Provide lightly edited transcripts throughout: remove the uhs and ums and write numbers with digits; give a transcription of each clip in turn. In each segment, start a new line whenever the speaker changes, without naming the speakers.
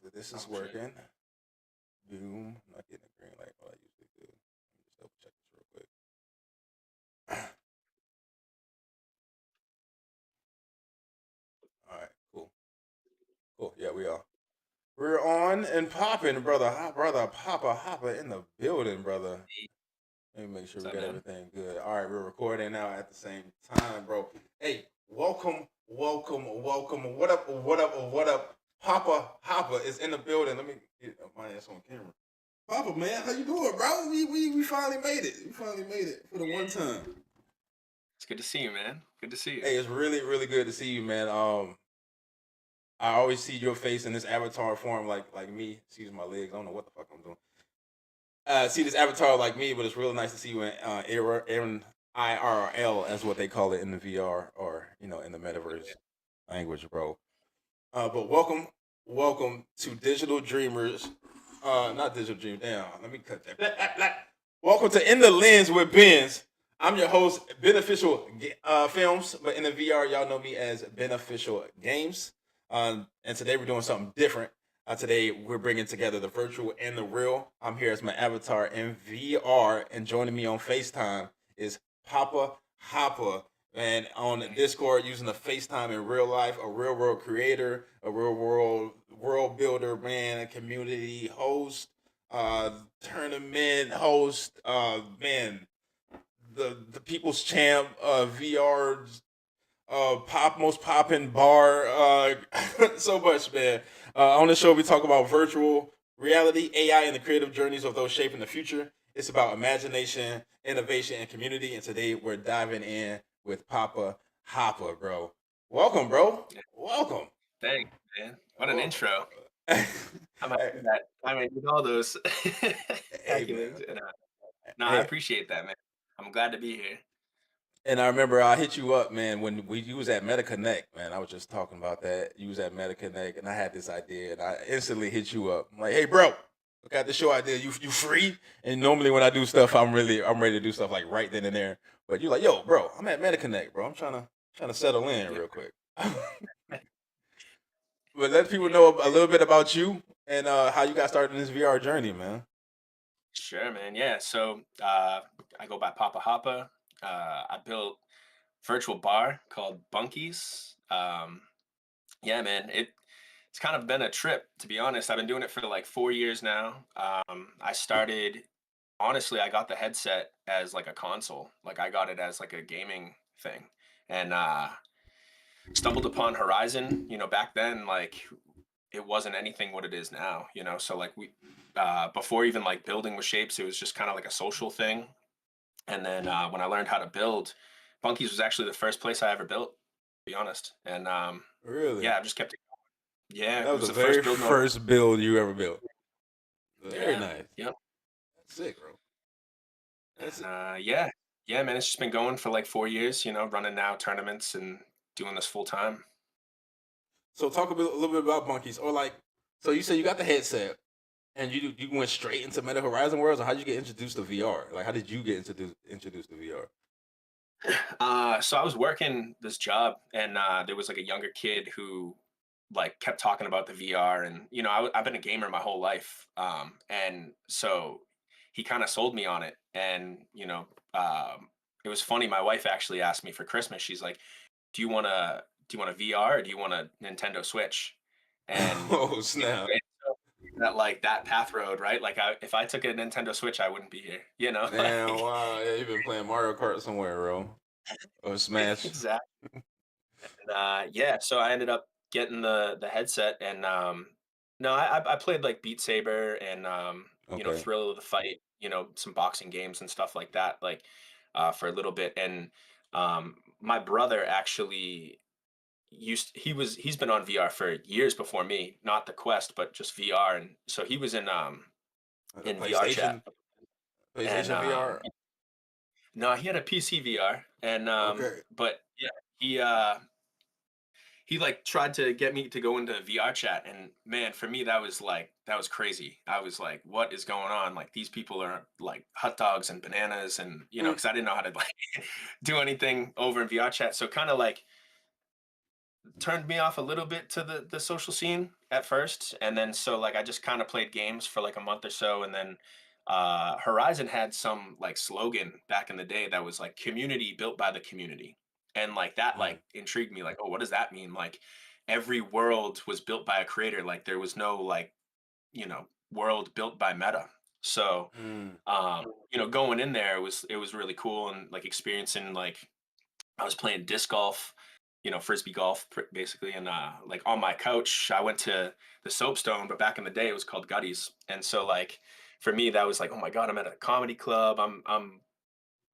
So this is
Okay.
working. Boom. I'm not getting a green light. What I usually do. Let me just double check this real quick. All right. Cool. Cool. Yeah, we are. We're on and popping, brother. Brother Papa Hopper in the building, brother.
Hey,
Let me make sure
what's
we
up,
got
man?
everything good. All right, we're recording now at the same time, bro. Hey, welcome, welcome, welcome. What up? What up? What up? Papa Hopper is in the building. Let me get my ass on camera. Papa, man, how you doing, bro? We finally made it. We finally made it for the one time.
It's good to see you, man. Good to see you.
Hey, it's really, really good to see you, man. I always see your face in this avatar form, like me. Excuse my legs. I don't know what the fuck I'm doing. See this avatar like me, but it's real nice to see you in IRL, as what they call it in the VR or in the metaverse language, bro. But welcome to Digital Dreamers. Not Digital Dream. Damn, let me cut that. Welcome to In the Lens with Benz. I'm your host, Beneficial Films, but in the VR, y'all know me as Beneficial Games. And today we're doing something different. Today we're bringing together the virtual and the real. I'm here as my avatar in VR, and joining me on FaceTime is Papa Hopper, and on Discord using the FaceTime in real life, a real world creator, a real world builder, man, a community host, tournament host, man, the people's champ, VR, pop most popping bar, so much, man. On the show, we talk about virtual reality, AI, and the creative journeys of those shaping the future. It's about imagination, innovation, and community. And today, we're diving in with Papa Hopper, bro. Welcome, bro.
Yeah,
Welcome.
thanks, man. What an
Welcome.
intro.
hey,
I'm happy that I need all those
hey, man.
accolades. And, no, I
Hey,
appreciate that, man. I'm glad to be here.
and I remember I hit you up, man, when you was at MetaConnect, man. I was just talking about that. You was at MetaConnect, and I had this idea, and I instantly hit you up. I'm like, hey, bro, I got the show idea. You free? And normally when I do stuff, I'm ready to do stuff like right then and there. But you're like, yo, bro, I'm at MetaConnect, bro. I'm trying to settle in
Yeah,
real quick. But let people know a little bit about you and how you got started in this VR journey, man.
sure, man. Yeah. So I go by Papa Hoppa. I built virtual bar called Bunkies. Yeah, man. It's kind of been a trip, to be honest. I've been doing it for like 4 years now. I started honestly, I got the headset as like a console. Like I got it as like a gaming thing. And stumbled upon Horizon, back then like it wasn't anything what it is now, So like we before even like building with shapes, it was just kind of like a social thing. And then when I learned how to build, Bunkies was actually the first place I ever built, to be honest. And
Really?
yeah, I just kept it. Yeah,
That
it
was
was
the
the
very
first build mode.
first build you ever built. Very
Yeah.
nice.
Yep.
That's sick, bro. That's
And yeah. Yeah, man, it's just been going for like 4 years, running now tournaments and doing this full time.
So talk a little bit about monkeys, or like, so you said you got the headset, and you went straight into Meta Horizon Worlds, or how did you get introduced to VR? Like, how did you get introduced to VR?
So I was working this job, and there was like a younger kid who like kept talking about the VR, and I've been a gamer my whole life, and so he kind of sold me on it, and it was funny. My wife actually asked me for Christmas. She's like, "Do you want a VR or do you want a Nintendo Switch?" And
Oh snap!
that like that path road, right? Like if I took a Nintendo Switch, I wouldn't be here,
Damn,
like
wow, yeah, you've been playing Mario Kart somewhere, bro, or Smash.
exactly. Yeah, so I ended up getting the headset, and no, I played like Beat Saber and
Okay,
Thrill of the Fight, some boxing games and stuff like that, like for a little bit. And my brother actually he's been on VR for years before me, not the Quest, but just VR, and so he was
the
in VR chat, and
PlayStation VR.
no, he had a PC VR, and
Okay,
but yeah, he he like tried to get me to go into VR chat, and man, for me that was crazy. I was like, what is going on? Like these people are like hot dogs and bananas, and
mm,
because I didn't know how to like do anything over in VR chat. So kind of like turned me off a little bit to the social scene at first, and then so like I just kind of played games for like a month or so, and then Horizon had some like slogan back in the day that was like community built by the community, and like that
Mm,
like intrigued me. Like, oh, what does that mean? Like every world was built by a creator. Like there was no like world built by Meta. So
mm,
going in there it was really cool and like experiencing like I was playing disc golf, frisbee golf basically, and like on my couch, I went to the Soapstone, but back in the day it was called Gutties, and so like for me that was like, oh my god, I'm at a comedy club, I'm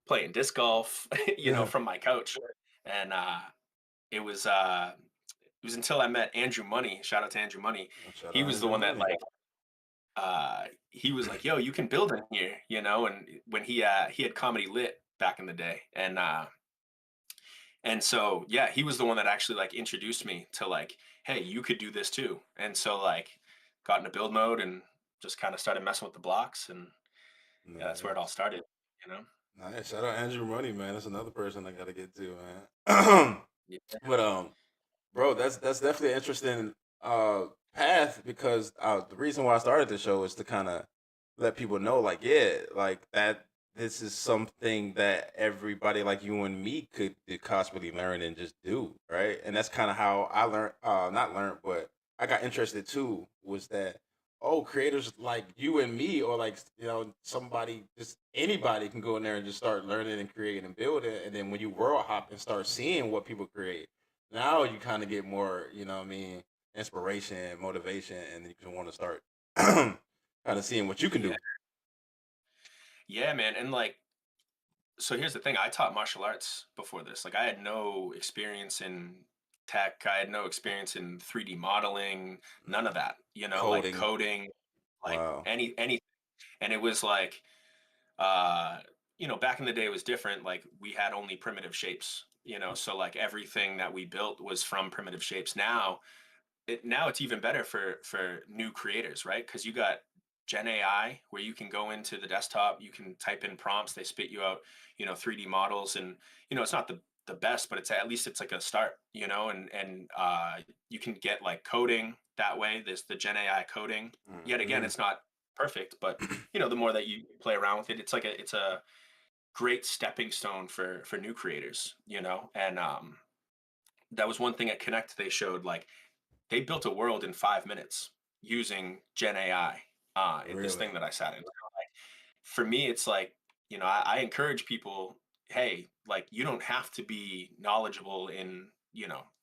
playing disc golf,
yeah.
from my couch, and it was until I met Andrew Money. Shout out to Andrew Money.
Shout
He
out
was the
Andrew
one that
Money.
like he was like, yo, you can build in here, and when he had comedy lit back in the day, and so, yeah, he was the one that actually like introduced me to like, hey, you could do this too. And so like got into build mode and just kind of started messing with the blocks and yeah, that's where it all
Nice.
started, you know?
Nice. Shout out Andrew Money, man. That's another person I gotta get to, man.
Yeah.
But bro, that's definitely an interesting path because the reason why I started the show is to kind of let people know, like, yeah, like that this is something that everybody like you and me could possibly learn and just do, right? And that's kind of how I learned, not learned, but I got interested too. Was that oh, creators like you and me, or like somebody, just anybody can go in there and just start learning and creating and building, and then when you world hop and start seeing what people create now you kind of get more, what I mean, inspiration, motivation, and you can want to start kind of seeing what you can
Yeah.
do.
Yeah, man. And like, so here's the thing. I taught martial arts before this. Like I had no experience in tech. I had no experience in 3D modeling, none of that, like
Coding.
coding, like
Wow.
any, and it was like, uh back in the day it was different, like we had only primitive shapes, so like everything that we built was from primitive shapes. Now it's even better for new creators, right? Because you got Gen AI where you can go into the desktop, you can type in prompts, they spit you out 3D models, and it's not the best, but at least it's like a start, and you can get like coding that way. There's the Gen AI coding. Yet again,
Hmm.
it's not perfect, but the more that you play around with it, it's a great stepping stone for new creators, and that was one thing at Connect they showed. Like they built a world in 5 minutes using Gen AI in this
Really?
thing that I sat in. So, like, for me, it's like, I encourage people, hey, like you don't have to be knowledgeable in,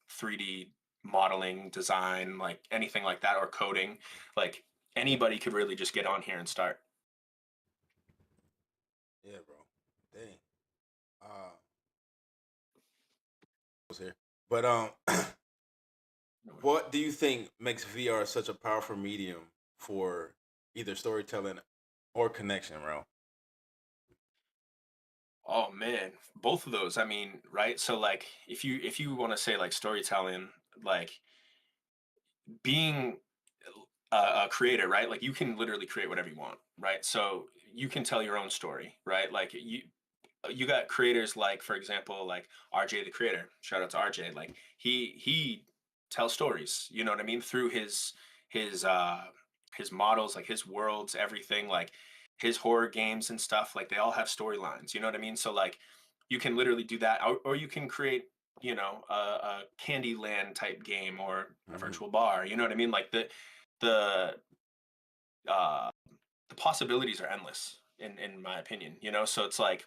3D modeling, design, like anything like that, or coding. Like anybody could really just get on here and start.
Yeah, bro. Dang. Was here. But what do you think makes VR such a powerful medium for either storytelling or connection, bro?
Oh man, both of those. I mean, right? So like if you want to say like storytelling, like being a creator, right? Like you can literally create whatever you want, right? So you can tell your own story, right? Like you got creators like, for example, like RJ the creator. Shout out to RJ. Like he tells stories, you know what I mean, through his his models, like his worlds, everything, like his horror games and stuff, like they all have storylines, you know what I mean? So like you can literally do that, or you can create, a Candyland type game or a
Hmm.
virtual bar, you know what I mean? Like the uh the possibilities are endless in my opinion, so it's like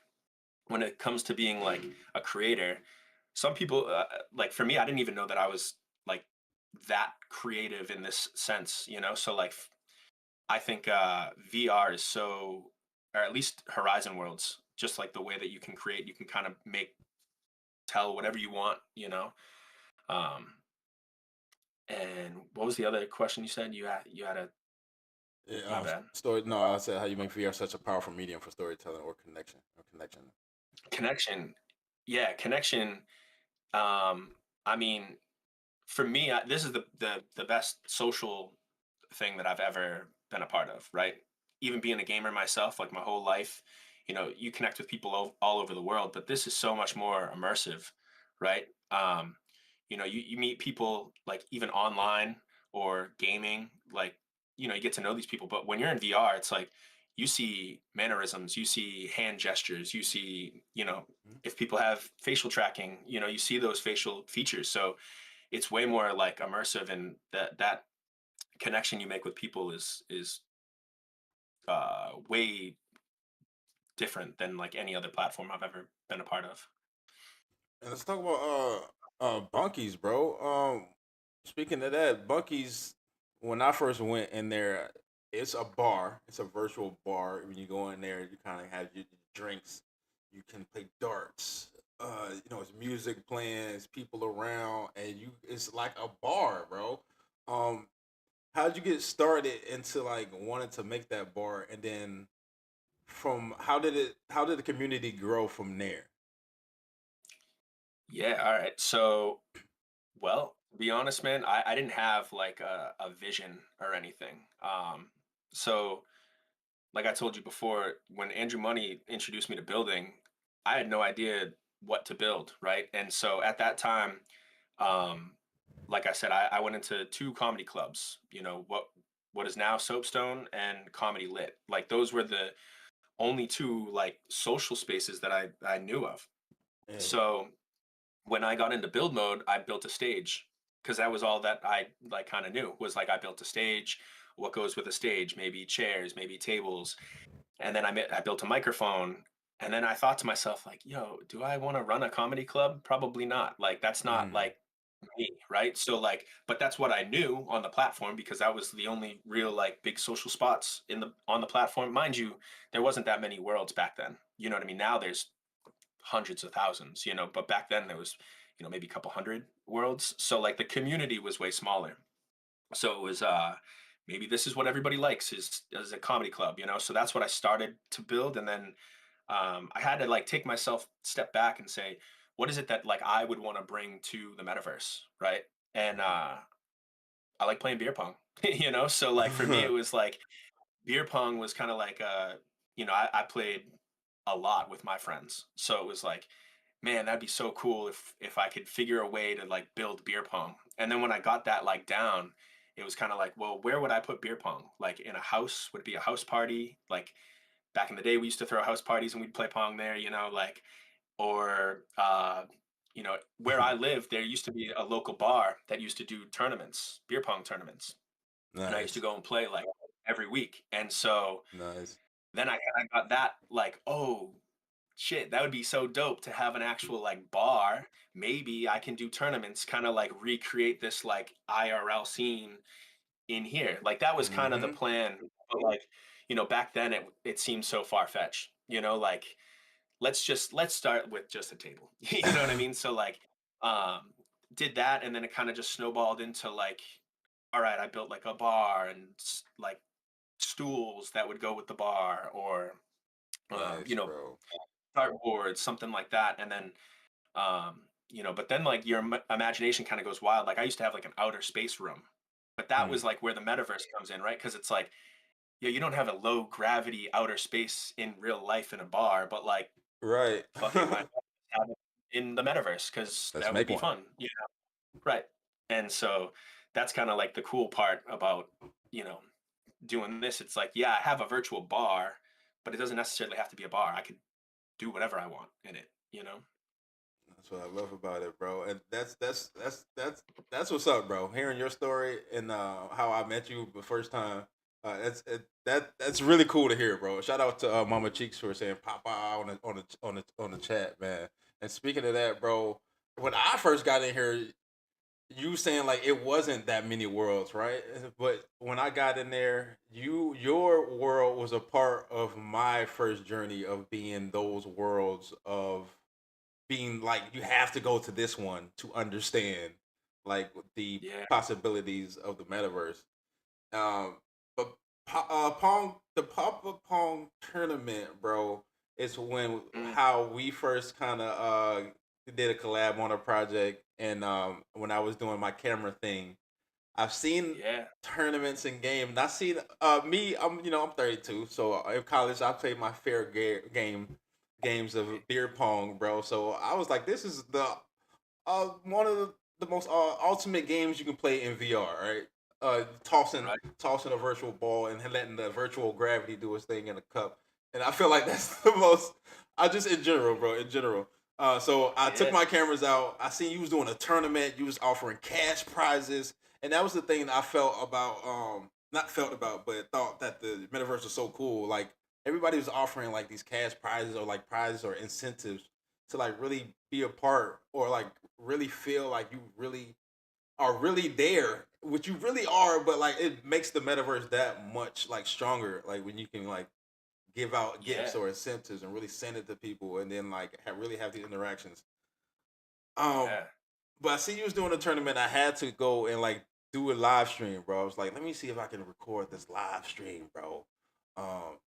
when it comes to being like a creator, some people like for me, I didn't even know that I was like that creative in this sense, so like I think VR is so, or at least Horizon Worlds, just like the way that you can create, you can kind of tell whatever you want, um and what was the other question you said you had a
Yeah,
my bad.
story. No, I said how you make VR such a powerful medium for storytelling or connection
Connection. Yeah, connection. um I mean, for me, this is the best social thing that I've ever been a part of, right? Even being a gamer myself, like my whole life, you connect with people all over the world, but this is so much more immersive, right? You meet people like even online or gaming, like, you get to know these people. But when you're in VR, it's like you see mannerisms, you see hand gestures, you see,
Mhm.
if people have facial tracking, you see those facial features. So it's way more like immersive, and that connection you make with people is way different than like any other platform I've ever been a part of.
And let's talk about Bunkies, bro. Speaking of that, Bunkies. When I first went in there, it's a bar. It's a virtual bar. When you go in there, you kind of have your drinks. You can play darts. It's music playing. It's people around, and you. It's like a bar, bro. Um, how'd you get started into like wanting to make that bar, and then from how did the community grow from there?
Yeah, all right. So, well, to be honest, man, I didn't have like a vision or anything. So like I told you before, when Andrew Money introduced me to building, I had no idea what to build, right? And so at that time, um, like I said, I went into two comedy clubs. What is now Soapstone and Comedy Lit. Like those were the only two like social spaces that I knew of.
Yeah.
So when I got into build mode, I built a stage because that was all that I like kind of knew was like I built a stage. What goes with a stage? Maybe chairs, maybe tables, and then I built a microphone. And then I thought to myself, like, yo, do I want to run a comedy club? Probably not. Like, that's not
Mm.
like me, right? So, like, but that's what I knew on the platform because that was the only real, like, big social spots on the platform. Mind you, there wasn't that many worlds back then. You know what I mean? Now there's hundreds of thousands, but back then there was, maybe a couple hundred worlds. So, like, the community was way smaller. So it was maybe this is what everybody likes is a comedy club, so that's what I started to build. And then I had to like take myself step back and say, what is it that like I would want to bring to the metaverse, right? And I like playing beer pong. So like for me it was like beer pong was kind of like I played a lot with my friends, so it was like, man, that'd be so cool if I could figure a way to like build beer pong. And then when I got that like down, it was kind of like, well, where would I put beer pong? Like in a house? Would it be a house party? Like back in the day, we used to throw house parties and we'd play pong there, like, or where I lived, there used to be a local bar that used to do tournaments, beer pong tournaments, and I used to
Nice,
go and play like every week. And so
nice.
then I kind of got that like, oh shit, that would be so dope to have an actual like bar. Maybe I can do tournaments, kind of like recreate this like IRL scene in here. Like that was kind of the
Mm-hmm.
plan. But like, back then it seemed so far fetched. Like let's start with just a table. You know what I mean? So like um did that, and then it kind of just snowballed into like, all right, I built like a bar and like stools that would go with the bar, or um,
Nice,
you know,
bro.
dartboards, something like that. And then but then like your imagination kind of goes wild. Like I used to have like an outer space room, but that
Mm.
was like where the metaverse comes in, right? Because it's like, yeah, you don't have a low gravity outer space in real life in a bar, but like,
Right.
fuck it, why not have it in the metaverse? Because
Let's
that would
make
be
one.
fun, right? And so that's kind of like the cool part about you know doing this. It's like, yeah, I have a virtual bar, but it doesn't necessarily have to be a bar. I could do whatever I want in it.
That's what I love about it, bro. And that's what's up, bro. Hearing your story and how I met you the first time, that's really cool to hear, bro. Shout out to Mama Cheeks for saying "Papa" on the chat, man. And speaking of that, bro, when I first got in here, you saying like it wasn't that many worlds, right? But when I got in there, your world was a part of my first journey of being those worlds of being like you have to go to this one to understand like the
Yeah.
possibilities of the metaverse. But Pong, the Papa Pong tournament, bro, is when
Mm,
how we first kind of did a collab on a project, and when I was doing my camera thing, I've seen
yeah.
tournaments and games. And I seen me. I'm 32, so in college I played my fair games of beer pong, bro. So I was like, this is the one of the the most ultimate games you can play in VR, right? Tossing
Right.
tossing a virtual ball and letting the virtual gravity do its thing in a cup, and I feel like that's the most. I just in general, bro, in general. So I took
Yeah.
my cameras out. I seen you was doing a tournament. You was offering cash prizes, and that was the thing that I felt about. Not felt about, but thought that the metaverse was so cool. Like everybody was offering like these cash prizes or like prizes or incentives to like really be a part or like really feel like you really are really there, which you really are, but like it makes the metaverse that much like stronger. Like when you can like give out gifts
Yeah.
or incentives and really send it to people and then like really have these interactions. Um,
Yeah.
but I see you was doing a tournament. I had to go and like do a live stream, bro. I was like, let me see if I can record this live stream, bro. Um,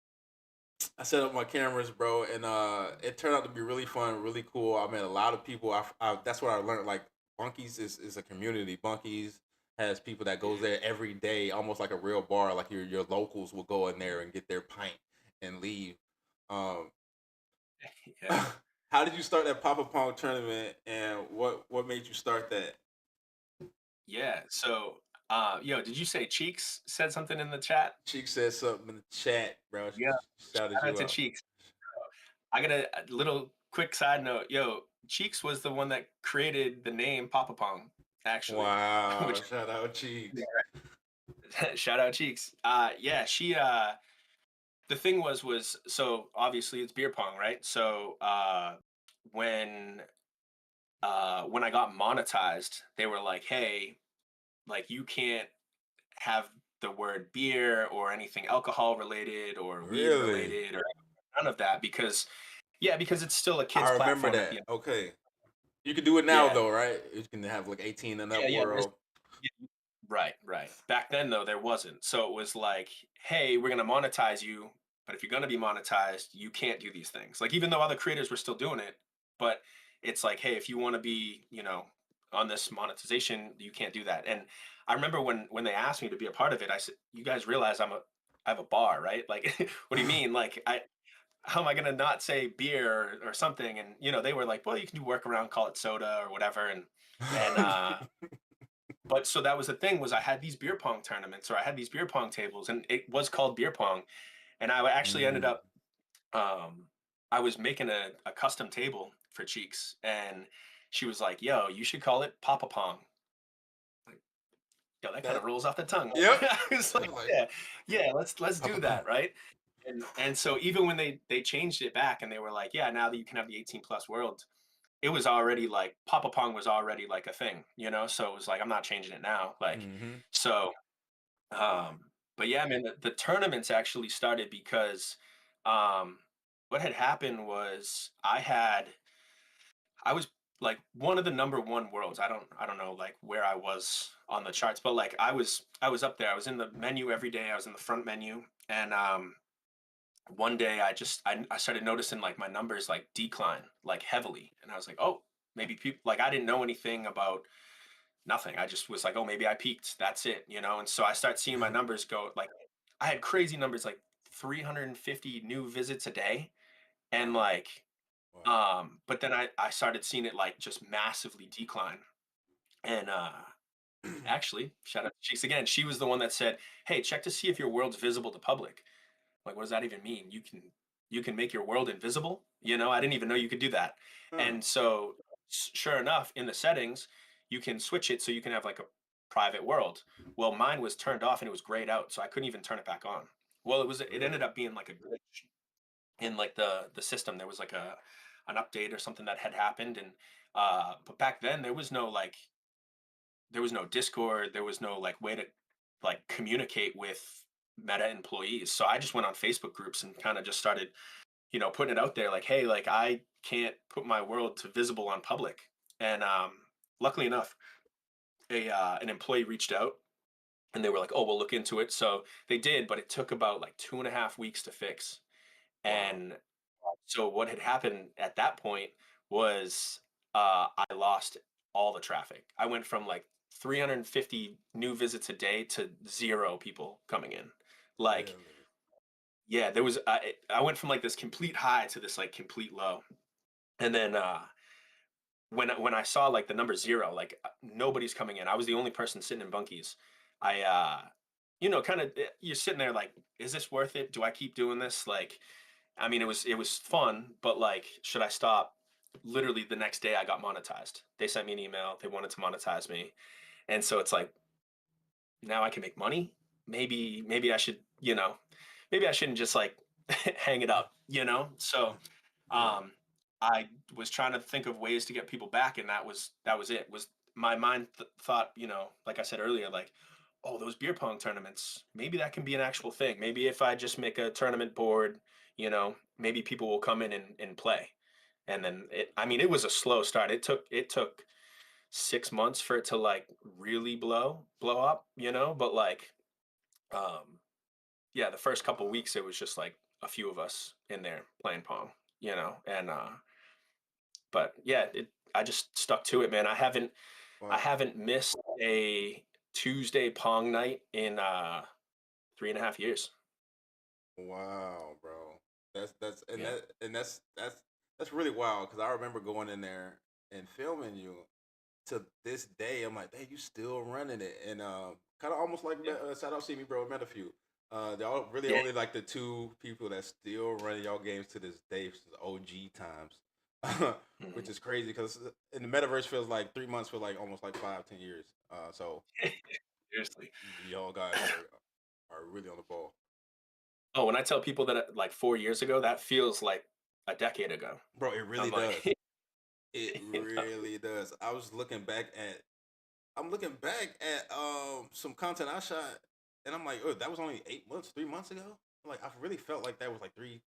I set up my cameras, bro, and it turned out to be really fun, really cool. I met a lot of people. That's what I learned. Like Bunkies is a community. Bunkies has people that goes
Mhm.
there every day, almost like a real bar. Like your locals will go in there and get their pint and leave. Um,
Yeah.
how did you start that Papa Pong tournament, and what made you start that?
Yeah. So, yo, did you say Cheeks said something in the chat?
Cheek said something in the chat, bro.
Yeah.
She shouted
Shout out
you
to
out.
Cheeks. I got a little quick side note. Yo, Cheeks was the one that created the name Papa Pong, actually,
Wow,
which
shout out Cheeks.
shout out Cheeks. Yeah, she the thing was so obviously it's beer pong, right? So when when I got monetized, they were like, "Hey, like you can't have the word beer or anything alcohol related or weed
Really?
related or none of that because yeah, because it's still a kids
I remember
platform at the
that.
end.
Okay. You can do it now
Yeah.
though, right? You can have like 18 and
Yeah,
up
yeah,
world.
yeah, right, right. Back then though there wasn't. So it was like, "Hey, we're going to monetize you, but if you're going to be monetized, you can't do these things." Like even though other creators were still doing it, but it's like, "Hey, if you want to be, on this monetization, you can't do that." And I remember when they asked me to be a part of it, I said, "You guys realize I have a bar, right? Like what do you mean? Like I how am I gonna not say beer or something?" And they were like, "Well, you can do workaround, call it soda or whatever." And but so that was the thing was I had these beer pong tournaments or I had these beer pong tables and it was called beer pong. And I actually ended
Mm.
up um I was making a custom table for Cheeks and she was like, "Yo, you should call it Papa Pong." Like, yo, that kind of
That
rolls off the tongue.
yep.
I was like,
Like
yeah, yeah, let's
Papa
do
Pong.
that, right? And so even when they changed it back and they were like, yeah, now that you can have the 18 plus world, it was already like Papa Pong was already like a thing. So it was like I'm not changing it now. Like
Hmm.
so but yeah, man, the tournaments actually started because um what had happened was I was like one of the number one worlds. I don't know like where I was on the charts, but like I was up there. I was in the menu every day. I was in the front menu. And one day I started noticing like my numbers like decline like heavily. And I was like, oh, maybe people like I didn't know anything about nothing. I just was like, oh, maybe I peaked. That's it. And so I start seeing my numbers go like I had crazy numbers like 350 new visits a day. And
Wow.
like,
Wow.
but then I started seeing it like just massively decline. And actually, shout out to Cheeks again. She was the one that said, "Hey, check to see if your world's visible to public." Like, what does that even mean? You can make your world invisible? I didn't even know you could do that.
Huh.
And so sure enough, in the settings, you can switch it so you can have like a private world. Well, mine was turned off and it was grayed out, so I couldn't even turn it back on. Well, it ended
Really?
up being like a glitch in like the system. There was like a an update or something that had happened. And but back then there was no Discord, there was no like way to like communicate with Meta employees. So I just went on Facebook groups and kind of just started, putting it out there like, hey, like I can't put my world to visible on public. And luckily enough, an employee reached out and they were like, oh, we'll look into it. So they did, but it took about like 2.5 weeks to fix.
Wow.
And so what had happened at that point was I lost all the traffic. I went from like 350 new visits a day to zero people coming in. Like,
Really?
yeah, there was I went from like this complete high to this like complete low. And then when I saw like the number zero, like nobody's coming in. I was the only person sitting in bunkies. I kind of you're sitting there like, is this worth it? Do I keep doing this? Like, I mean, it was fun, but like, should I stop? Literally the next day, I got monetized. They sent me an email. They wanted to monetize me, and so it's like now I can make money. Maybe I should, maybe I shouldn't just like hang it up, So
Yeah.
um I was trying to think of ways to get people back, and that was it. Was my mind thought, like I said earlier, like, oh, those beer pong tournaments, maybe that can be an actual thing. Maybe if I just make a tournament board, maybe people will come in and play. And then I mean, it was a slow start. It took 6 months for it to like really blow up, but like um yeah, the first couple
Wow.
weeks it was just like a few of us in there playing pong, and but yeah, I just stuck to it, man. I
Wow.
haven't missed a Tuesday pong night in 3.5 years.
Wow, bro. That's and
Yeah.
that and that's really wild because I remember going in there and filming you. To this day, I'm like, hey, you still running it, and kind of almost like
Yeah.
shout out see me, bro, met a few. Y'all really
Yeah.
only like the two people that still running y'all games to this day, since OG times, which
Mhm.
is crazy because in the metaverse feels like 3 months feel like almost like 5, 10 years. So
Seriously.
y'all guys are really on the ball.
Oh, when I tell people that like 4 years ago, that feels like a decade ago.
Bro, it really
I'm like,
does. It really does. I'm looking back at some content I shot, and I'm like, oh, that was only 8 months, 3 months ago. Like I really felt like that was like 3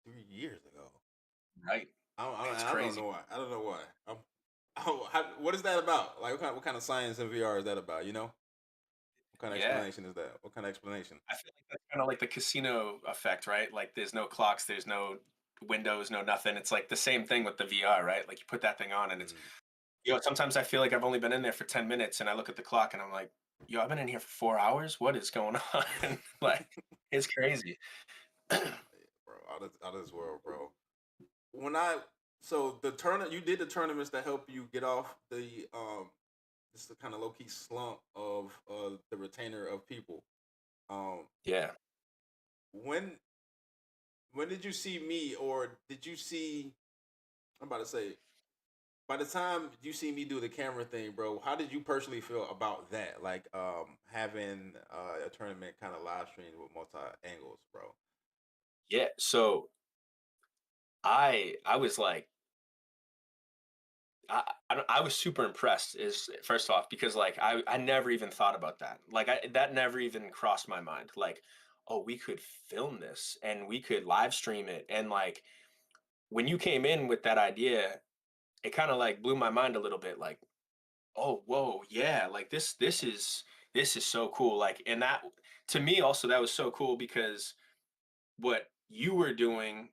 years ago.
right. It's
I don't
crazy.
know why. I don't know why. What is that about? Like what kind of science and VR is that about? You know, what kind of
Yeah.
explanation is that? What kind of explanation?
I feel like that's kind of like the casino effect, right? Like there's no clocks, there's no windows, no nothing. It's like the same thing with the VR, right? Like you put that thing on and it's,
Mm.
sometimes I feel like I've only been in there for 10 minutes and I look at the clock and I'm like, yo, I've been in here for 4 hours. What is going on? Like, it's crazy.
Bro, out of this world, bro. When I so the tournament you did the tournaments that help you get off the this the kind of low key slump of the retainer of people. Um,
Yeah.
when did you see me, or did you see? I'm about to say. By the time you see me do the camera thing, bro, how did you personally feel about that? Like having a tournament kind of live stream with multi angles, bro.
Yeah. So I was like, I was super impressed is first off because like I never even thought about that. Like that never even crossed my mind. Like, oh, we could film this and we could live stream it. And like when you came in with that idea, it kind of like blew my mind a little bit. Like, oh, whoa, yeah, like this is so cool. Like, and that to me also that was so cool because what you were doing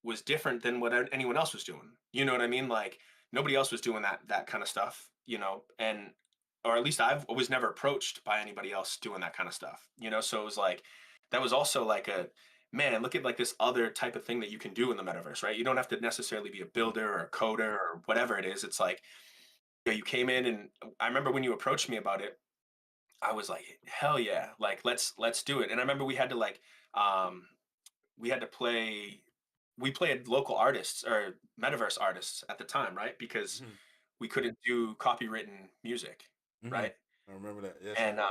was different than what anyone else was doing. You know what I mean? Like nobody else was doing that kind of stuff, and or at least I was never approached by anybody else doing that kind of stuff, So it was like that was also like a man, look at like this other type of thing that you can do in the metaverse, right? You don't have to necessarily be a
Mhm.
builder or a coder or whatever it is. It's like you came in and I remember when you approached me about it, I was like, hell yeah, like let's do it. And I remember um we had to play we played local artists or metaverse artists at the time, right? Because
Mhm.
we couldn't do copywritten music,
Mhm.
right?
I remember that. Yes,
And
sir.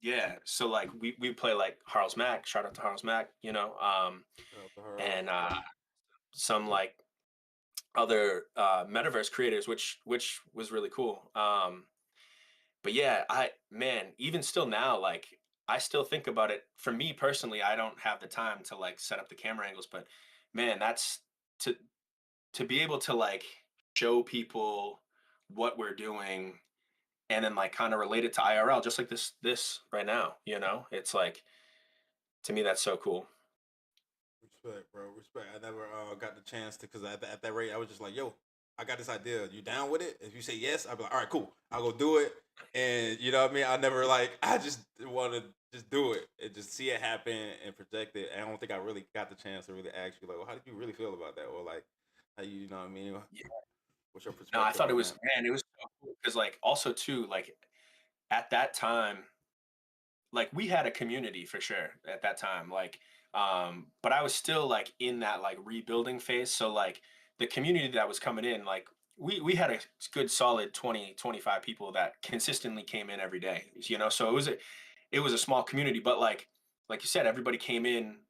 yeah, so like we play like Harl's Mac, shout out to Harl's Mac,
Shout out to her.
and some like other metaverse creators, which was really cool. But yeah, even still now, like I still think about it. For me personally, I don't have the time to like set up the camera angles, but man, that's to to be able to like show people what we're doing and then like kind of relate it to IRL, just like this right now, It's like to me that's so cool.
Respect, bro. Respect. I never got the chance to because at that rate, I was just like, yo, I got this idea. You down with it? If you say yes, I'd be like, all right, cool. I'll go do it. And you know what I mean? I never like, I just want to just do it and just see it happen and project it. I don't think I really got the chance to really ask you, like, well, how did you really feel about that? Or like, how you know what I mean? What's your
No, I
perspective
thought it
on
was,
that?
man, it was so cool because like also too like at that time, like we had a community for sure at that time, like but I was still like in that like rebuilding phase, so like the community that was coming in, like we had a good solid 20 25 people that consistently came in every day, you know, so it was a small community, but like you said, everybody came in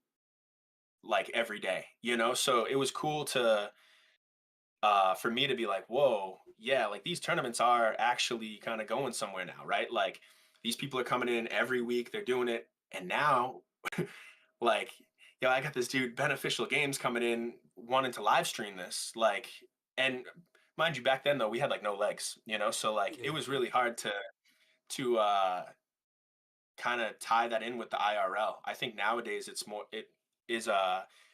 like every day, you know, so it was cool to for me to be like, whoa, yeah, like these tournaments are actually kind of going somewhere now, right? Like these people are coming in every week, they're doing it, and now, like, yo, I got this dude Beneficial Games coming in wanting to live stream this, like, and mind you, back then though we had like no legs, you know, so like it
Yeah,
was really hard to kind of tie that in with the IRL. I think nowadays it is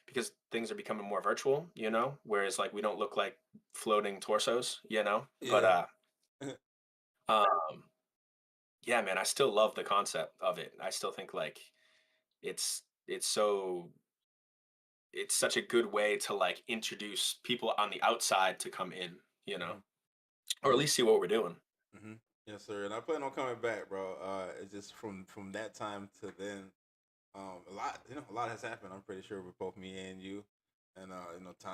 because things are becoming more virtual, you know, whereas like we don't look like floating torsos, you know. But
yeah.
um yeah, man, I still love the concept of it. I still think like it's so it's such a good way to like introduce people on the outside to come in, you know,
Mhm.
or at least see what we're doing.
Hmm. Yes, sir. And I plan on coming back, bro. It's just from that time to then, a lot, a lot has happened. I'm pretty sure with both me and you, and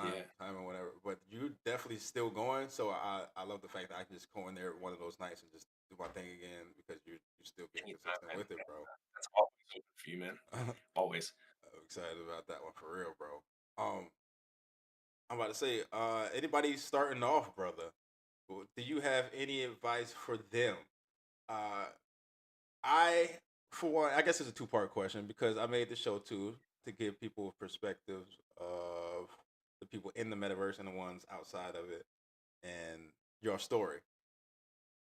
Yeah.
time and whatever. But you definitely still going. So I love the fact that I can just go in there one of those nights and just do my thing again because you're still being
Anytime,
consistent
man.
with it, bro.
That's always open for you, man.
I'm
Always.
excited about that one for real, bro. I'm about to say, anybody starting off, brother? Do you have any advice for them? Uh, I, for one, I guess it's a two-part question because I made the show too to give people perspectives of the people in the metaverse and the ones outside of it and your story.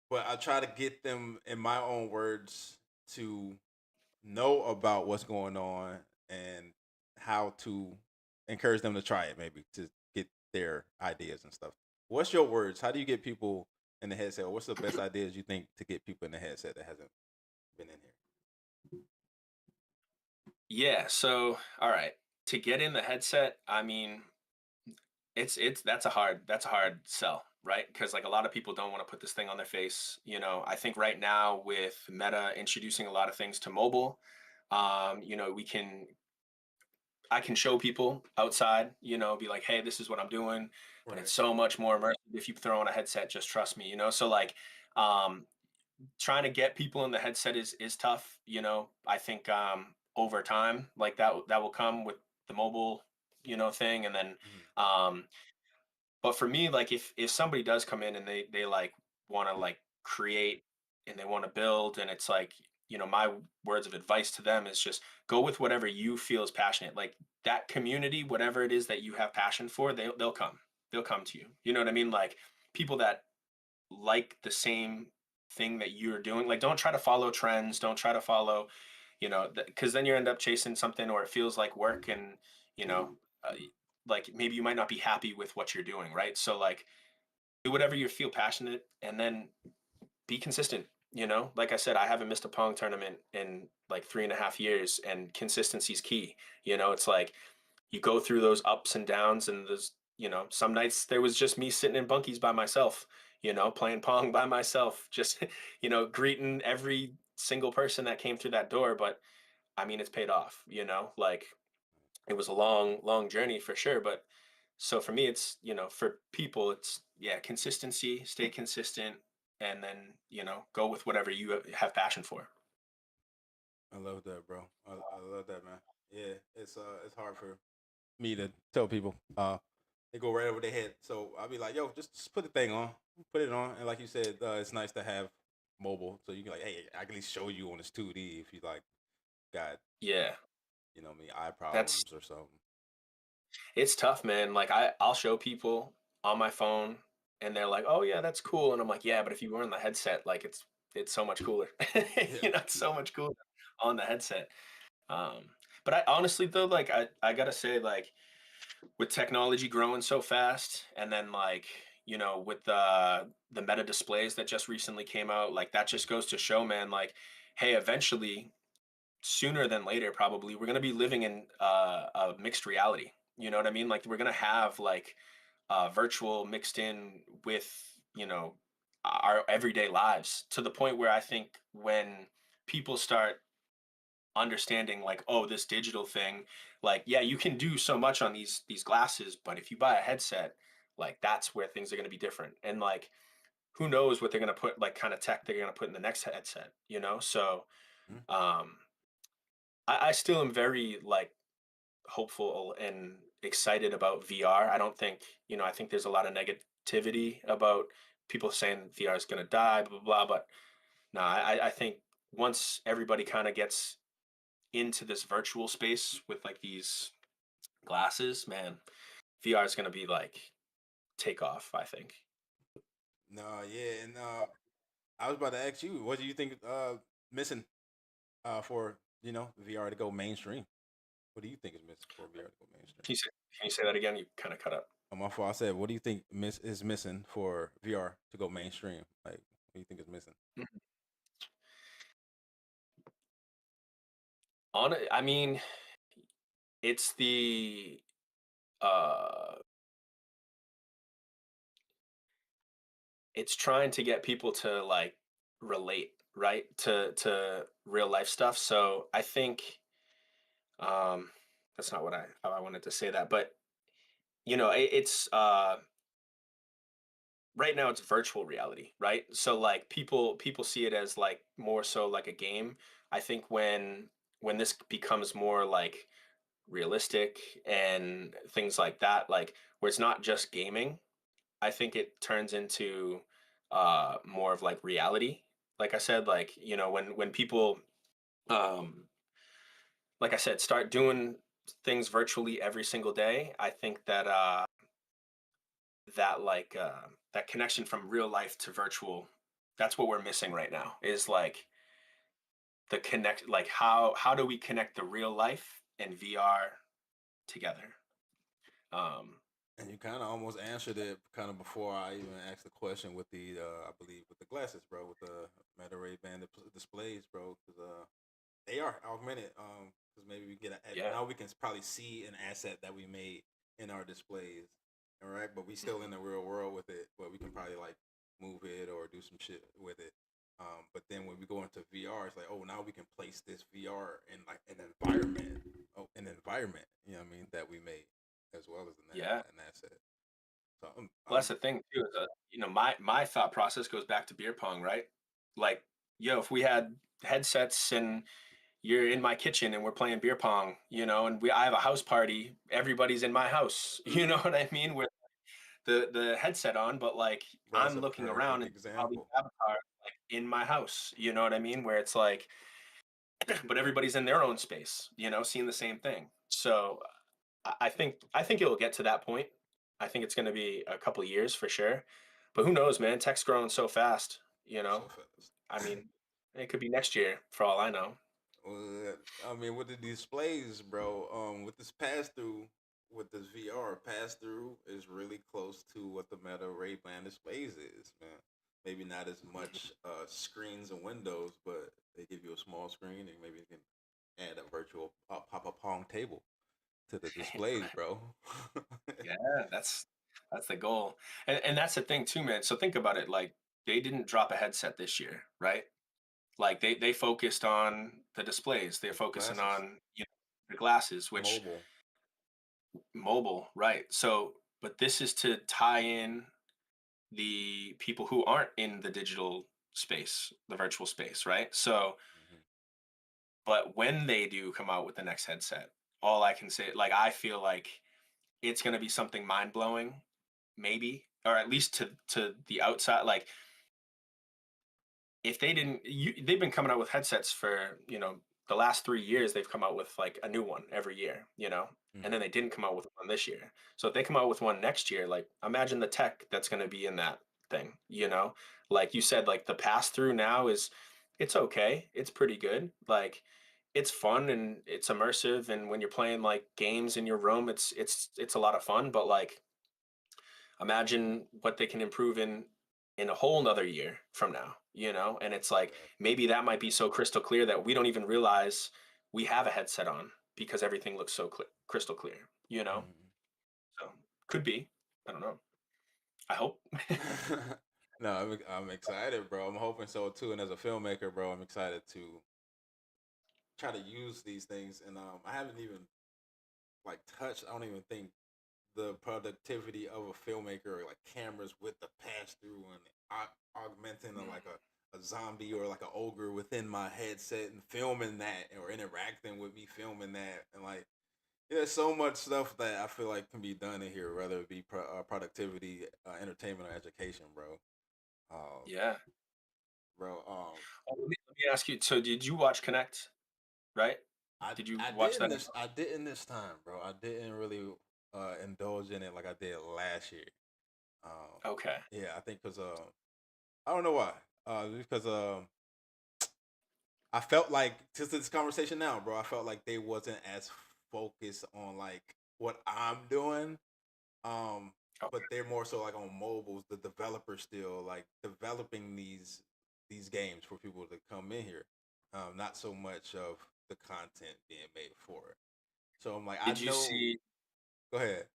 But I try to get them, in my own words, to know about what's going on and how to encourage them to try it, maybe to get their ideas and stuff. What's your words? How do you get people in the headset? Or what's the best ideas you think to get people in the headset that hasn't been in here?
Yeah, so all right. To get in the headset, I mean, it's that's a hard sell, right? Because like a lot of people don't want to put this thing on their face. You know, I think right now with Meta introducing a lot of things to mobile, you know, I can show people outside, you know, be like, hey, this is what I'm doing, but
Right.
it's so much more immersive if you throw on a headset. Just trust me, you know. So like, um, trying to get people in the headset is tough, you know. I think over time, like that will come with the mobile, you know, thing, and then
Mhm.
um but for me, like if somebody does come in and they like want to like create and they want to build, and it's like, you know, my words of advice to them is just go with whatever you feel is passionate. Like that community, whatever it is that you have passion for, they'll come. They'll come to you. You know what I mean? Like people that like the same thing that you're doing. Like don't try to follow trends. Don't try to follow, you know, because then you end up chasing something or it feels like work, and you know, like maybe you might not be happy with what you're doing, right? So like do whatever you feel passionate, and then be consistent. You know, like I said, I haven't missed a pong tournament in like 3.5 years, and consistency is key. You know, it's like you go through those ups and downs, and there's, you know, some nights there was just me sitting in bunkies by myself, you know, playing pong by myself, just you know, greeting every single person that came through that door. But I mean, it's paid off, you know, like it was a long journey for sure. But so for me, it's, you know, for people, it's, yeah, consistency, stay consistent, and then, you know, go with whatever you have passion for.
I love that, bro. I love that, man. Yeah, it's hard for me to tell people. They go right over their head. So I'll be like, yo, just put the thing on, put it on, and like you said, it's nice to have mobile, so you can like, hey, I can at least show you on this 2D if you like got
Yeah,
me eye
that's
problems or something.
it's tough, man. Like I'll show people on my phone, and they're like, "Oh yeah, that's cool." And I'm like, "Yeah, but if you were in the headset, like it's so much cooler."
Yeah.
You know, it's so much cooler on the headset. Um, but I honestly though, like I gotta say, like with technology growing so fast, and then like, you know, with the meta displays that just recently came out, like that just goes to show, man, like, hey, eventually, sooner than later, probably we're gonna be living in a mixed reality. You know what I mean? Like we're gonna have like virtual mixed in with, you know, our everyday lives, to the point where I think when people start understanding like, oh, this digital thing, like, yeah, you can do so much on these glasses, but if you buy a headset, like that's where things are going to be different. And like, who knows what they're going to put, like kind of tech they're going to put in the next headset, you know? So
Mhm.
um I still am very like hopeful and excited about VR. I don't think, I think there's a lot of negativity about people saying VR is going to die, blah, blah, blah. But no, I think once everybody kind of gets into this virtual space with like these glasses, man, VR is going to be like take off, I think.
No, yeah, and I was about to ask you, what do you think missing for VR to go mainstream? What do you think is missing for VR to go mainstream?
Can you say that again? You kind of cut up.
On my fault. I said, what do you think is missing for VR to go mainstream? Like, what do you think is missing?
Mhm. I mean, it's the uh it's trying to get people to like relate, right, to real life stuff. So I think um that's not what how I wanted to say that, but it's right now it's virtual reality, right? So like people see it as like more so like a game. I think when this becomes more like realistic and things like that, like where it's not just gaming, I think it turns into more of like reality. Like I said, like, when people um like I said, start doing things virtually every single day, I think that that connection from real life to virtual, that's what we're missing right now, is like the connect, like how do we connect the real life and VR together? Um
And you kind of almost answered it kind of before I even asked the question with the, I believe, with the glasses, bro, with the Meta Ray Ban displays, bro, because they are augmented. Because maybe we get
yeah.
now we can probably see an asset that we made in our displays, all right. But we still in
Mhm.
the real world with it, but we can probably like move it or do some shit with it. But then when we go into VR, it's like, oh, now we can place this VR in like an environment, an environment. You know what I mean, that we made as well as
Yeah.
an asset. So
Well, that's the thing too. Is, my thought process goes back to beer pong, right? Like, yo, if we had headsets and you're in my kitchen and we're playing beer pong, and I have a house party, everybody's in my house. You know what I mean? With the headset on, but like
that's
I'm
a
looking around
perfect
and all these
example.
avatars like in my house. You know what I mean? Where it's like, but everybody's in their own space, seeing the same thing. So I think it will get to that point. I think it's going to be a couple of years for sure. But who knows, man? Tech's growing so fast.
So fast.
I mean, it could be next year for all I know.
Well, I mean, with the displays, bro, with this pass through, with this VR pass through, is really close to what the Meta Ray Ban displays is, man. Maybe not as
Mhm.
much screens and windows, but they give you a small screen, and maybe you can add a virtual pop up pong table to the displays, bro.
Yeah, that's the goal, and that's the thing too, man. So think about it. Like they didn't drop a headset this year, right? Like they focused on the displays. They're
The
focusing
glasses,
on the glasses, which
mobile.
mobile, right? So, but this is to tie in the people who aren't in the digital space, the virtual space, right? So,
Hmm.
but when they do come out with the next headset, all I can say, like, I feel like it's going to be something mind blowing, maybe, or at least to the outside. Like, if they didn't, they've been coming out with headsets for the last 3 years. They've come out with like a new one every year, and then
Hmm.
they didn't come out with one this year. So if they come out with one next year, like imagine the tech that's going to be in that thing. Like you said, like the pass through now it's okay, it's pretty good. Like it's fun and it's immersive, and when you're playing like games in your room, it's a lot of fun. But like imagine what they can improve in a whole nother year from now, and it's like
Exactly.
maybe that might be so crystal clear that we don't even realize we have a headset on because everything looks so crystal clear.
Hmm.
So could be. I don't know. I hope.
No, I'm excited, bro. I'm hoping so too. And as a filmmaker, bro, I'm excited to try to use these things. And I haven't even like touched. I don't even think the productivity of a filmmaker, like cameras with the pass through and augmenting like a zombie or like an ogre within my headset and filming that or interacting with me filming that and like there's so much stuff that I feel like can be done in here, whether it be productivity, entertainment, or education, bro. Um,
Yeah.
bro,
Oh, let me ask you. So, did you watch Connect? Right? Did you
I
watch that?
didn't. I didn't this time, bro. I didn't really indulge in it like I did last year. Um,
Okay.
yeah, I think because I don't know why. Because I felt like just this conversation now, bro. I felt like they wasn't as focused on like what I'm doing. Um,
Okay.
but they're more so like on mobiles. The developers still like developing these games for people to come in here. Not so much of the content being made for it. So I'm like, I
Did you
know.
see?
Go ahead.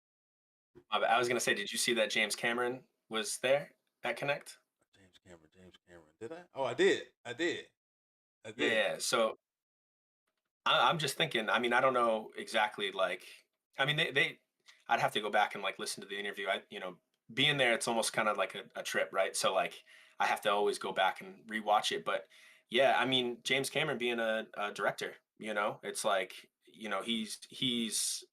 I was gonna say, did you see that James Cameron was there at Connect?
James Cameron. James Cameron. Did I? Oh, I did. I did. I
Yeah.
did.
Yeah. So I'm just thinking. I mean, I don't know exactly. Like, I mean, they. I'd have to go back and like listen to the interview. Being there, it's almost kind of like a trip, right? So like, I have to always go back and rewatch it. But yeah, I mean, James Cameron being a director, it's like, he's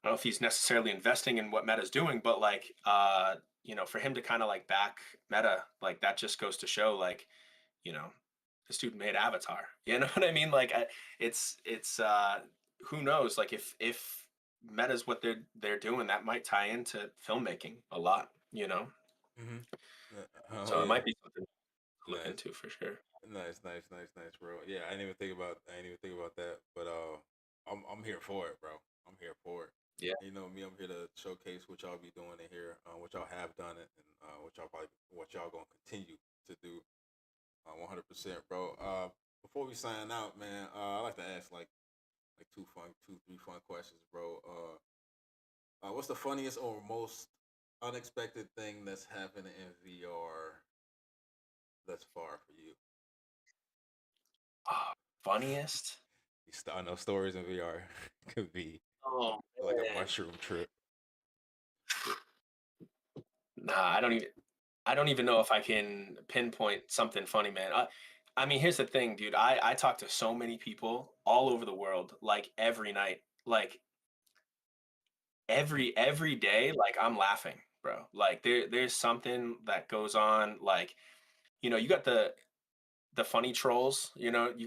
I don't know if he's necessarily investing in what Meta's doing, but like, for him to kind of like back Meta, like that just goes to show, like, you know, the student made Avatar. You know what I mean? Like, it's who knows? Like, if Meta's what they're doing, that might tie into filmmaking a lot.
Mm-hmm. Oh
So it
yeah.
might be something to look
Nice.
into for sure.
Nice, bro. Yeah, I didn't even think about that, but I'm here for it, bro. I'm here for it.
Yeah.
You know me, I'm here to showcase what y'all be doing in here, what y'all have done it, and what y'all gonna continue to do, 100%, bro. Before we sign out, man, I like to ask like two, three fun questions, bro. What's the funniest or most unexpected thing that's happened in VR thus far for you?
Oh, funniest?
I know stories in VR could be
Oh
like a
man.
mushroom trip.
Nah, I don't even know if I can pinpoint something funny, man. I mean, here's the thing, dude. I talk to so many people all over the world, like every night, like every day. Like I'm laughing, bro. Like there's something that goes on. Like you got the funny trolls. You got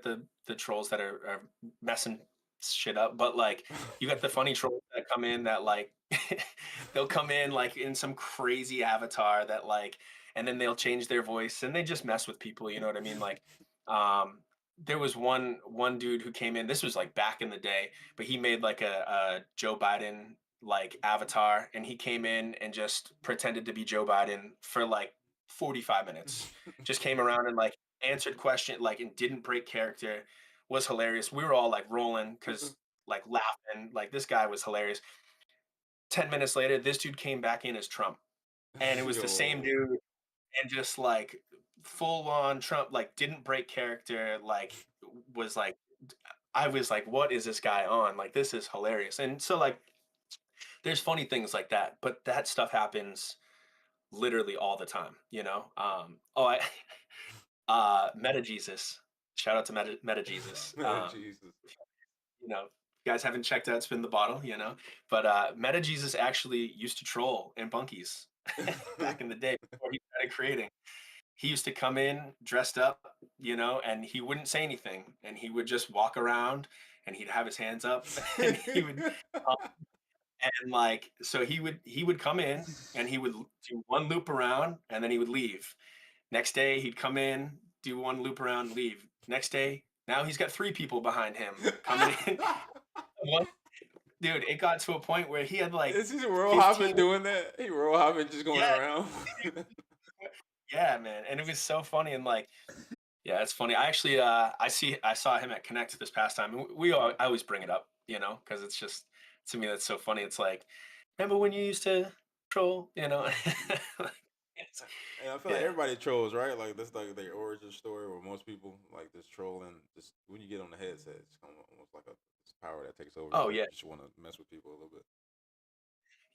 the trolls that are messing shit up, but like you got the funny trolls that come in that like they'll come in like in some crazy avatar that like, and then they'll change their voice and they just mess with people. You know what I mean? Like, um, there was one dude who came in. This was like back in the day, but he made like a Joe Biden like avatar, and he came in and just pretended to be Joe Biden for like 45 minutes. Just came around and like answered question like and didn't break character. Was hilarious. We were all like rolling because like laughing. Like this guy was hilarious. 10 minutes later, this dude came back in as Trump, and it was the same
Yo.
dude, and just like full on Trump, like didn't break character, like was like I was like, what is this guy on? Like this is hilarious. And so like there's funny things like that, but that stuff happens literally all the time, Oh, I Meta Jesus. Shout out to Meta Jesus.
Man, Jesus.
You guys haven't checked out Spin the Bottle, but Meta Jesus actually used to troll in Bunkies back in the day before he started creating. He used to come in dressed up, and he wouldn't say anything, and he would just walk around, and he'd have his hands up, and he would, um, and like, so he would come in, and he would do one loop around, and then he would leave. Next day, he'd come in, do one loop around, leave. Next day, now he's got three people behind him coming in. One dude, it got to a point where he had like
Is he world
15.
hopping doing that? He world hopping just going
Yeah,
around.
yeah, man. And it was so funny and like, yeah, it's funny. I actually I saw him at Connect this past time. And I always bring it up, because it's just to me that's so funny. It's like, remember when you used to troll, you know.
Uh, And I feel like
Yeah.
everybody trolls, right? Like that's like their origin story, or most people like this trolling. Just when you get on the headset, it's almost like a this power that takes over.
Oh
You
yeah.
just want to mess with people a little bit.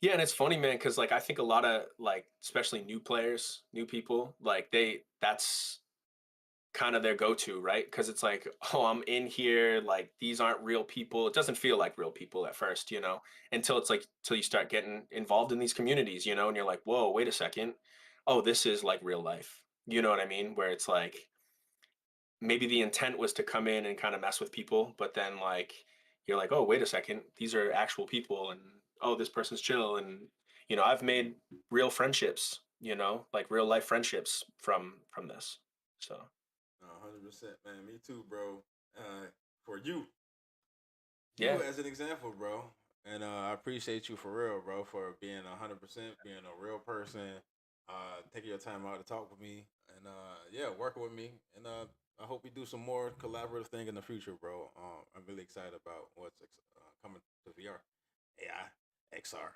Yeah, and it's funny, man, because like I think a lot of like, especially new players, new people, like that's kind of their go-to, right? Because it's like, oh, I'm in here, like these aren't real people. It doesn't feel like real people at first, until it's like till you start getting involved in these communities, and you're like, whoa, wait a second. Oh, this is like real life. You know what I mean? Where it's like maybe the intent was to come in and kind of mess with people, but then like you're like, oh, wait a second, these are actual people, and oh, this person's chill, and I've made real friendships, like real life friendships from this. So
100%, man. Me too, bro. For you
yeah,
as an example, bro. And I appreciate you for real, bro, for being 100%, being a real person, taking your time out to talk with me, and yeah, working with me. And I hope we do some more collaborative thing in the future, bro. I'm really excited about what's coming to VR, AI, XR.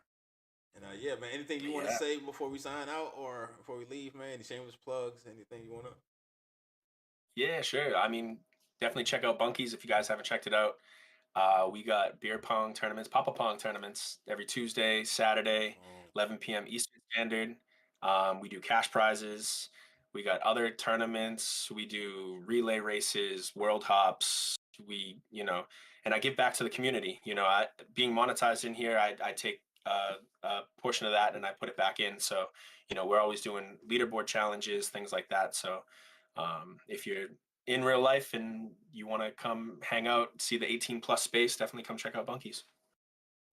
And yeah, man. Anything you want to
yeah.
say before we sign out or before we leave, man? Any shameless plugs? Anything you want to?
Yeah, sure. I mean, definitely check out Bunkies if you guys haven't checked it out. We got beer pong tournaments, Papa Pong tournaments every Tuesday, Saturday,
Um,
11 p.m. Eastern Standard. We do cash prizes. We got other tournaments. We do relay races, world hops. And I give back to the community. Being monetized in here, I take a portion of that and I put it back in. So, we're always doing leaderboard challenges, things like that. So, if you're in real life and you want to come hang out, see the 18 plus space, definitely come check out Bunkies.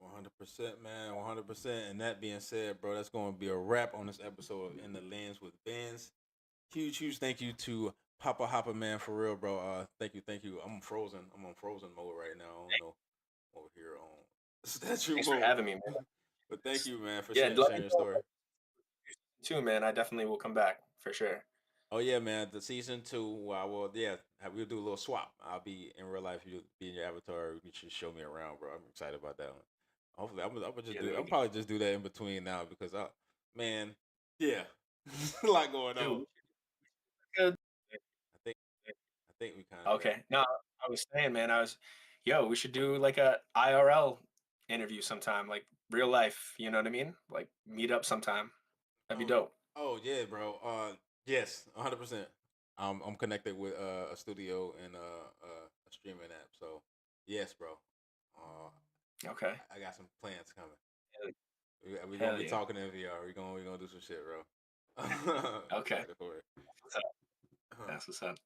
100%, man. 100%. And that being said, bro, that's going to be a wrap on this episode of In the Lens with Benz. Huge, huge thank you to Papa Hopper, man, for real, bro. Thank you, thank you. I'm frozen. I'm on frozen mode right now. I don't know over here on statue
Thanks for
mode.
having me, man.
But thank you, man, for
Yeah, and let
sharing
me
your
know
story.
too, man. I definitely will come back for sure.
Oh yeah, man. The season two. Well, yeah, we'll do a little swap. I'll be in real life. You'll be in your avatar. You should show me around, bro. I'm excited about that one. Hopefully, I'm gonna just
Yeah,
do.
there we
I'm
go.
probably just do that in between now because man, yeah, a lot going
Dude,
on.
we should-
I think I think we kind of got.
okay. No, I was saying, man, yo, we should do like a IRL interview sometime, like real life. You know what I mean? Like meet up sometime. That'd be
Oh,
dope.
oh yeah, bro. Yes, 100%. I'm connected with a studio and a streaming app. So yes, bro. Uh,
Okay.
I got some plans coming.
Hell
We gonna
hell
be
yeah.
talking in VR. We gonna do some shit, bro.
Okay.
Excited for it.
What's up? That's what's up.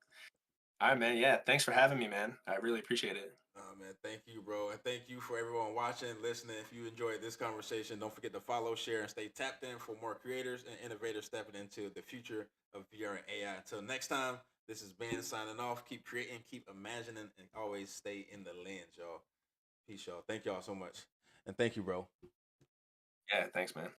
All right, man. Yeah. Thanks for having me, man. I really appreciate it.
Man, thank you, bro, and thank you for everyone watching, listening. If you enjoyed this conversation, don't forget to follow, share, and stay tapped in for more creators and innovators stepping into the future of VR and AI. Until next time, this is Ben signing off. Keep creating, keep imagining, and always stay in the lens, y'all. Peace, y'all. Thank y'all so much, and thank you, bro.
Yeah. Thanks, man.